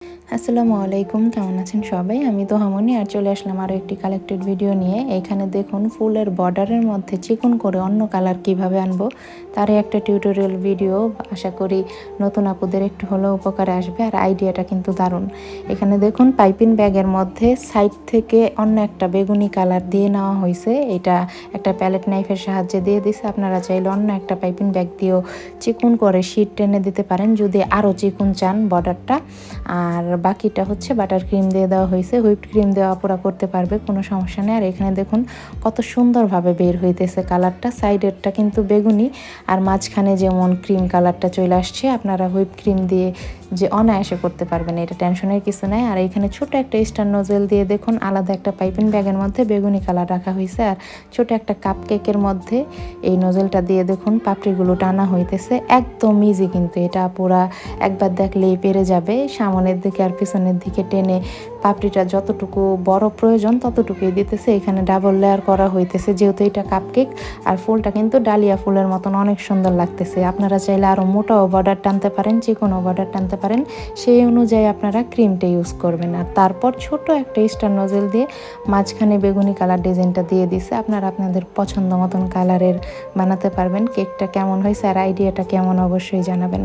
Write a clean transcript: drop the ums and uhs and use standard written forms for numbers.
আসসালামু আলাইকুম, কেমন আছেন সবাই? আমি তোহামনি আর চলে আসলাম আরও একটি কালেক্টেড ভিডিও নিয়ে। এখানে দেখুন ফুলের বর্ডারের মধ্যে চিকন করে অন্য কালার কিভাবে আনবো তারই একটা টিউটোরিয়াল ভিডিও। আশা করি নতুন আপুদের একটু হলেও উপকারে আসবে, আর আইডিয়াটা কিন্তু দারুণ। এখানে দেখুন পাইপিং ব্যাগের মধ্যে সাইড থেকে অন্য একটা বেগুনি কালার দিয়ে নেওয়া হয়েছে। এটা একটা প্যালেট নাইফের সাহায্যে দিয়ে দিছে। আপনারা চাইলে অন্য একটা পাইপিং ব্যাগ দিয়েও চিকন করে শীট টেনে দিতে পারেন যদি আরও চিকন চান বর্ডারটা। আর বাকিটা হচ্ছে বাটার ক্রিম দিয়ে দেওয়া হয়েছে, হুইপড ক্রিম দেওয়া পুরা করতে পারবে, কোনো সমস্যা নেই। আর এখানে দেখুন কত সুন্দরভাবে বের হইতেছে কালারটা। সাইডেরটা কিন্তু বেগুনি আর মাঝখানে যেমন ক্রিম কালারটা চলে আসছে। আপনারা হুইপ ক্রিম দিয়ে যে অনায়াসে করতে পারবেন, এটা টেনশনের কিছু নাই। আর এখানে ছোট একটা স্টার নোজেল দিয়ে দেখুন আলাদা একটা পাইপিং ব্যাগের মধ্যে বেগুনি কালার রাখা হয়েছে। আর ছোট একটা কাপ কেকের মধ্যে এই নোজেলটা দিয়ে দেখুন পাপড়িগুলো টানা হইতেছে। একদম ইজি কিন্তু এটা, পুরা একবার দেখলেই পেরে যাবে। সামনের দিকে আর পিছনের দিকে টেনে পাপড়িটা যতটুকু বড় প্রয়োজন ততটুকুই দিতেছে। এখানে ডাবল লেয়ার করা হইতেছে যেহেতু এটা কাপকেক। আর ফুলটা কিন্তু ডালিয়া ফুলের মতন অনেক সুন্দর লাগতেছে। আপনারা চাইলে আরও মোটাও বর্ডার টানতে পারেন, চিকনও বর্ডার টানতে পারেন, সেই অনুযায়ী আপনারা ক্রিমটা ইউজ করবেন। আর তারপর ছোট একটা স্টার নোজেল দিয়ে মাঝখানে বেগুনি কালার ডিজাইনটা দিয়ে দিছে। আপনারা আপনাদের পছন্দ মতন কালারের বানাতে পারবেন। কেকটা কেমন হয়েছে আর আইডিয়াটা কেমন অবশ্যই জানাবেন।